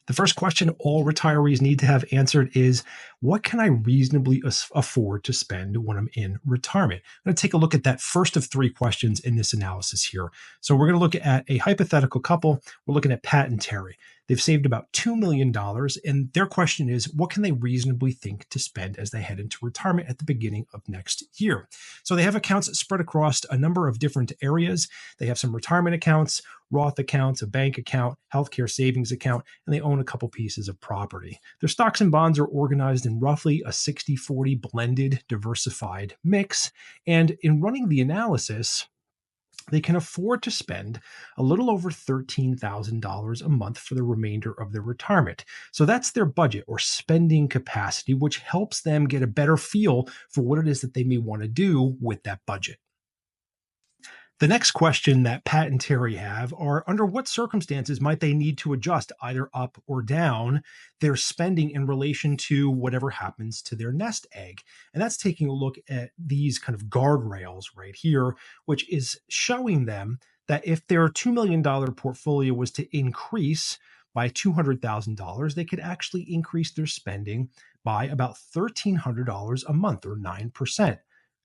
The first question all retirees need to have answered is, what can I reasonably afford to spend when I'm in retirement? I'm going to take a look at that first of three questions in this analysis here. So we're going to look at a hypothetical couple. We're looking at Pat and Terry. They've saved about $2 million, and their question is, what can they reasonably think to spend as they head into retirement at the beginning of next year? So they have accounts spread across a number of different areas. They have some retirement accounts, Roth accounts, a bank account, healthcare savings account, and they own a couple pieces of property. Their stocks and bonds are organized in roughly a 60-40 blended, diversified mix. And in running the analysis, they can afford to spend a little over $13,000 a month for the remainder of their retirement. So that's their budget or spending capacity, which helps them get a better feel for what it is that they may want to do with that budget. The next question that Pat and Terry have are, under what circumstances might they need to adjust either up or down their spending in relation to whatever happens to their nest egg? And that's taking a look at these kind of guardrails right here, which is showing them that if their $2 million portfolio was to increase by $200,000, they could actually increase their spending by about $1,300 a month or 9%.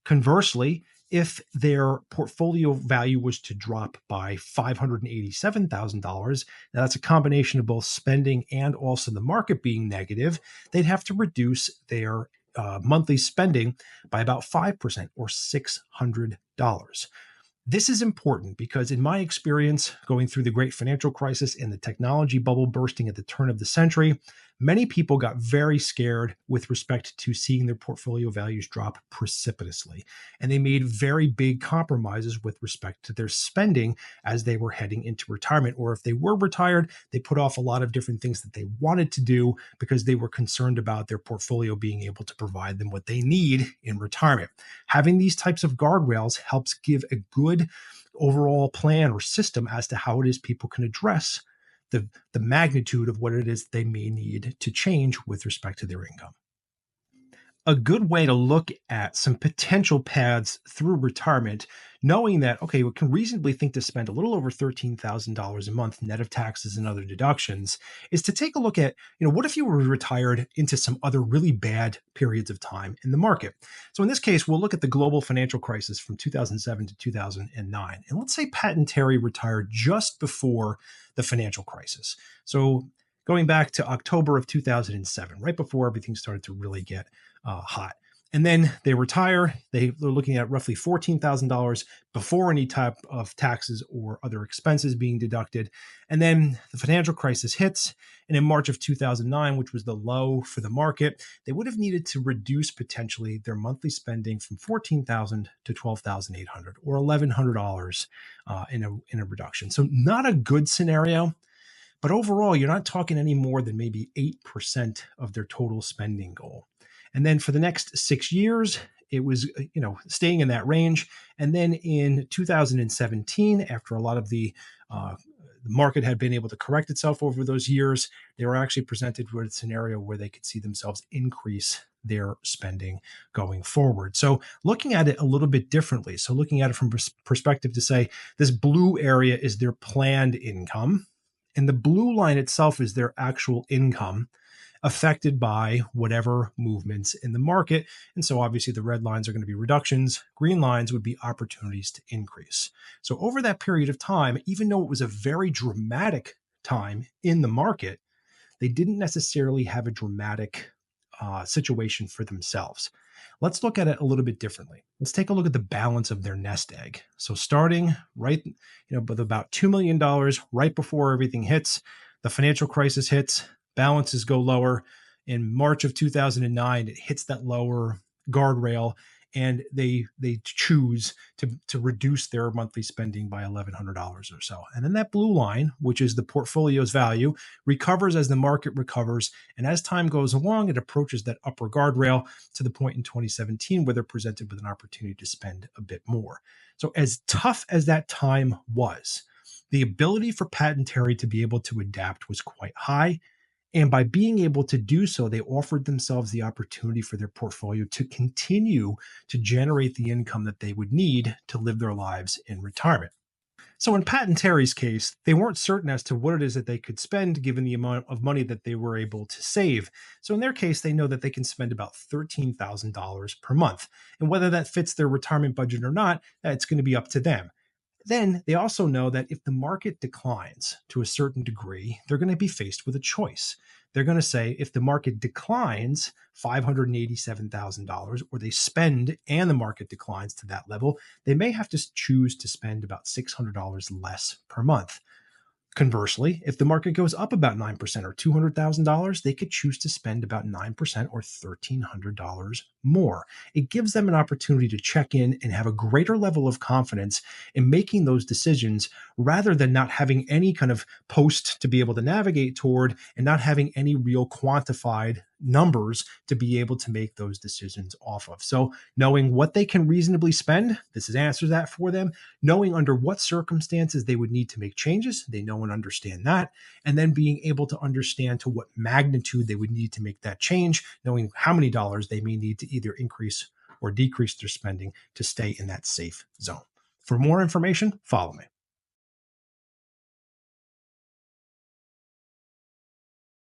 Conversely, if their portfolio value was to drop by $587,000, now that's a combination of both spending and also the market being negative, they'd have to reduce their monthly spending by about 5% or $600. This is important because, in my experience, going through the great financial crisis and the technology bubble bursting at the turn of the century, many people got very scared with respect to seeing their portfolio values drop precipitously. And they made very big compromises with respect to their spending as they were heading into retirement. Or if they were retired, they put off a lot of different things that they wanted to do because they were concerned about their portfolio being able to provide them what they need in retirement. Having these types of guardrails helps give a good overall plan or system as to how it is people can address the magnitude of what it is they may need to change with respect to their income. A good way to look at some potential paths through retirement, knowing that, okay, we can reasonably think to spend a little over $13,000 a month net of taxes and other deductions, is to take a look at, what if you were retired into some other really bad periods of time in the market? So in this case, we'll look at the global financial crisis from 2007 to 2009. And let's say Pat and Terry retired just before the financial crisis. So going back to October of 2007, right before everything started to really get hot. And then they retire. They're looking at roughly $14,000 before any type of taxes or other expenses being deducted. And then the financial crisis hits. And in March of 2009, which was the low for the market, they would have needed to reduce potentially their monthly spending from $14,000 to $12,800 or $1,100 in a reduction. So not a good scenario. But overall, you're not talking any more than maybe 8% of their total spending goal. And then for the next 6 years, it was, staying in that range. And then in 2017, after a lot of the market had been able to correct itself over those years, they were actually presented with a scenario where they could see themselves increase their spending going forward. So looking at it a little bit differently. So looking at it from perspective to say, this blue area is their planned income, and the blue line itself is their actual income affected by whatever movements in the market. And so obviously the red lines are going to be reductions. Green lines would be opportunities to increase. So over that period of time, even though it was a very dramatic time in the market, they didn't necessarily have a dramatic situation for themselves. Let's look at it a little bit differently. Let's take a look at the balance of their nest egg. So starting right, with about $2 million right before everything hits, the financial crisis hits, balances go lower. In March of 2009, it hits that lower guardrail, and they choose to reduce their monthly spending by $1,100 or so. And then that blue line, which is the portfolio's value, recovers as the market recovers. And as time goes along, it approaches that upper guardrail to the point in 2017 where they're presented with an opportunity to spend a bit more. So as tough as that time was, the ability for Pat and Terry to be able to adapt was quite high. And by being able to do so, they offered themselves the opportunity for their portfolio to continue to generate the income that they would need to live their lives in retirement. So in Pat and Terry's case, they weren't certain as to what it is that they could spend given the amount of money that they were able to save. So in their case, they know that they can spend about $13,000 per month. And whether that fits their retirement budget or not, it's going to be up to them. Then they also know that if the market declines to a certain degree, they're going to be faced with a choice. They're going to say if the market declines $587,000 or they spend and the market declines to that level, they may have to choose to spend about $600 less per month. Conversely, if the market goes up about 9% or $200,000, they could choose to spend about 9% or $1,300 more. It gives them an opportunity to check in and have a greater level of confidence in making those decisions rather than not having any kind of post to be able to navigate toward and not having any real quantified numbers to be able to make those decisions off of. So, knowing what they can reasonably spend, this is answers that for them. Knowing under what circumstances they would need to make changes, they know and understand that, and then being able to understand to what magnitude they would need to make that change, knowing how many dollars they may need to either increase or decrease their spending to stay in that safe zone. For more information, follow me.